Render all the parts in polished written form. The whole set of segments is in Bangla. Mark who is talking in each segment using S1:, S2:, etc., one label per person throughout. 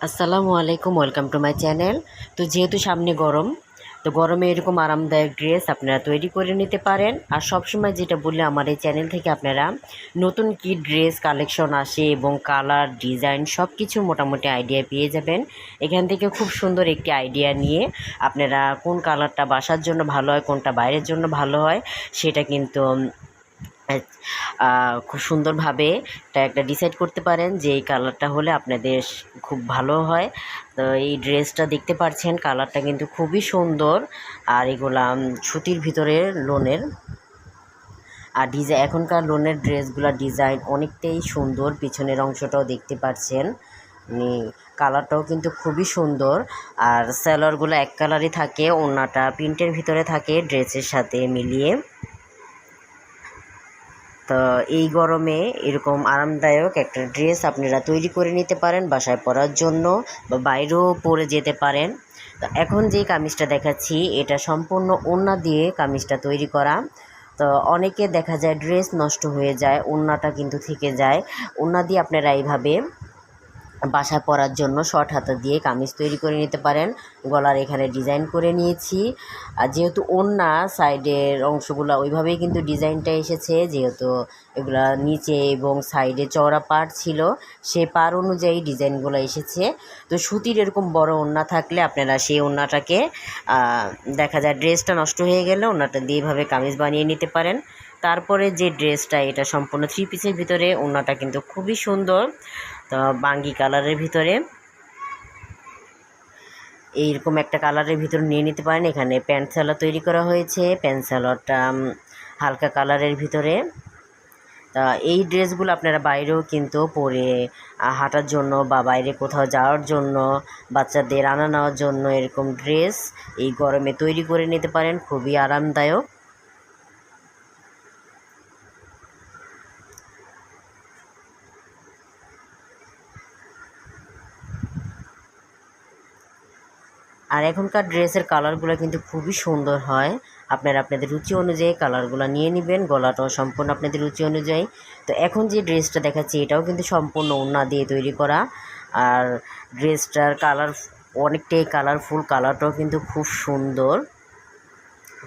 S1: আসসালামু আলাইকুম, ওয়েলকাম টু মাই চ্যানেল। তো যেহেতু সামনে গরম, তো গরমে এরকম আরামদায়ক ড্রেস আপনারা তৈরি করে নিতে পারেন। আর সবসময় যেটা বললে আমার এই চ্যানেল থেকে আপনারা নতুন কি ড্রেস কালেকশন আসে এবং কালার ডিজাইন সব কিছু মোটামুটি আইডিয়া পেয়ে যাবেন। এখান থেকে খুব সুন্দর একটি আইডিয়া নিয়ে আপনারা কোন কালারটা বাসার জন্য ভালো হয়, কোনটা বাইরের জন্য ভালো হয়, সেটা কিন্তু খুব সুন্দরভাবে একটা ডিসাইড করতে পারেন যে এই কালারটা হলে আপনাদের খুব ভালো হয়। তো এই ড্রেসটা দেখতে পাচ্ছেন, কালারটা কিন্তু খুবই সুন্দর। আর এগুলা সুতির ভিতরে লোনের। আর এখনকার লোনের ড্রেসগুলো ডিজাইন অনেকটাই সুন্দর, পিছনের অংশটাও দেখতে পাচ্ছেন, কালারটাও কিন্তু খুবই সুন্দর। আর সালোয়ারগুলো এক কালারই থাকে, ওড়নাটা প্রিন্টের ভিতরে থাকে ড্রেসের সাথে মিলিয়ে। তো এই গরমে এরকম আরামদায়ক একটা ড্রেস আপনারা তৈরি করে নিতে পারেন বাসায় পরার জন্য, বা বাইরেও পরে যেতে পারেন। তো এখন যে কামিজটা দেখাচ্ছি এটা সম্পূর্ণ ওড়না দিয়ে কামিজটা তৈরি করা। তো অনেকে দেখা যায় ড্রেস নষ্ট হয়ে যায়, ওড়নাটা কিন্তু থেকে যায়। ওড়না দিয়ে আপনারা এইভাবে বাসায় পরার জন্য শর্ট হাতা দিয়ে কামিজ তৈরি করে নিতে পারেন। গলার এখানে ডিজাইন করে নিয়েছি। আর যেহেতু ওড়না সাইডের অংশগুলো ওইভাবেই কিন্তু ডিজাইনটা এসেছে, যেহেতু এগুলা নিচে এবং সাইডে চওড়া পাড় ছিল, সে পাড় অনুযায়ী ডিজাইনগুলো এসেছে। তো সুতির এরকম বড় ওড়না থাকলে আপনারা সেই ওড়নাটাকে দেখা যায় ড্রেসটা নষ্ট হয়ে গেলে ওড়নাটা দিয়ে এইভাবে কামিজ বানিয়ে নিতে পারেন। তারপরে যে ড্রেসটা, এটা সম্পূর্ণ 3 পিসের ভিতরে, ওড়নাটা কিন্তু খুবই সুন্দর। তো বাঙ্গি কালারের ভিতরে এইরকম একটা কালারের ভিতর নিয়ে নিতে পারেন। এখানে প্যান্ট সালোয়ার তৈরি করা হয়েছে, প্যান্ট সালোয়ারটা হালকা কালারের ভিতরে। তা এই ড্রেসগুলো আপনারা বাইরেও কিন্তু পরে হাঁটার জন্য বা বাইরে কোথাও যাওয়ার জন্য, বাচ্চাদের আনা নেওয়ার জন্য এরকম ড্রেস এই গরমে তৈরি করে নিতে পারেন, খুবই আরামদায়ক। আর এখনকার ড্রেসের কালারগুলো কিন্তু খুবই সুন্দর হয়। আপনারা আপনাদের রুচি অনুযায়ী কালারগুলো নিয়ে নেবেন, গলাটাও সম্পূর্ণ আপনাদের রুচি অনুযায়ী। তো এখন যে ড্রেসটা দেখাচ্ছি এটাও কিন্তু সম্পূর্ণ ওড়না দিয়ে তৈরি করা। আর ড্রেসটার কালার অনেকটাই কালারফুল, কালারটাও কিন্তু খুব সুন্দর।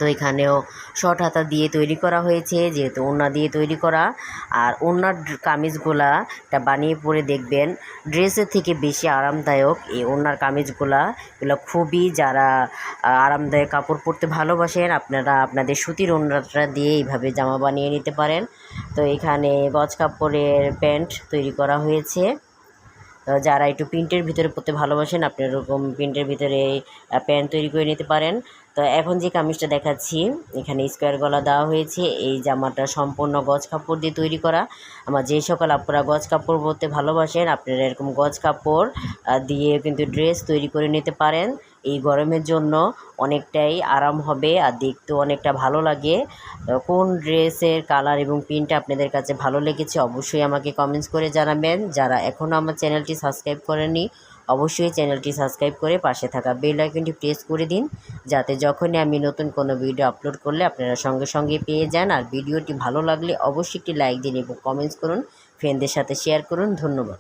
S1: তো এখানেও শর্ট হাতা দিয়ে তৈরি করা হয়েছে, যেহেতু ওড়না দিয়ে তৈরি করা। আর ওড়নার কামিজগুলা বানিয়ে পরে দেখবেন ড্রেসের থেকে বেশি আরামদায়ক এই ওড়নার কামিজগুলা। এগুলো খুবই, যারা আরামদায়ক কাপড় পরতে ভালোবাসেন আপনারা আপনাদের সুতির ওড়নাটা দিয়ে এইভাবে জামা বানিয়ে নিতে পারেন। তো এখানে গজ কাপড়ের প্যান্ট তৈরি করা হয়েছে। যারা একটু প্রিন্টের ভিতরে পরতে ভালোবাসেন আপনারা এরকম প্রিন্টের ভিতরে প্যান্ট তৈরি করে নিতে পারেন। তো এখন যে কামিজটা দেখাচ্ছি এখানে স্কোয়ার গলা দেওয়া হয়েছে। এই জামাটা সম্পূর্ণ গজ কাপড় দিয়ে তৈরি করা। আমার যে সকল আপনারা গজ কাপড় পরতে ভালোবাসেন আপনারা এরকম গজ কাপড় দিয়ে কিন্তু ড্রেস তৈরি করে নিতে পারেন। এই গরমের জন্য অনেকটাই আরাম হবে আর দেখতেও অনেকটা ভালো লাগে। কোন ড্রেসের কালার এবং প্রিন্টটা আপনাদের কাছে ভালো লেগেছে অবশ্যই আমাকে কমেন্টস করে জানাবেন। যারা এখনও আমার চ্যানেলটি সাবস্ক্রাইব করেননি অবশ্যই চ্যানেলটি সাবস্ক্রাইব করে পাশে থাকা বেল আইকনটি প্রেস করে দিন, যাতে যখনই আমি নতুন কোনো ভিডিও আপলোড করলে আপনারা সঙ্গে সঙ্গে পেয়ে যান। আর ভিডিওটি ভালো লাগলে অবশ্যই একটি লাইক দিন এবং কমেন্টস করুন, ফ্রেন্ডদের সাথে শেয়ার করুন। ধন্যবাদ।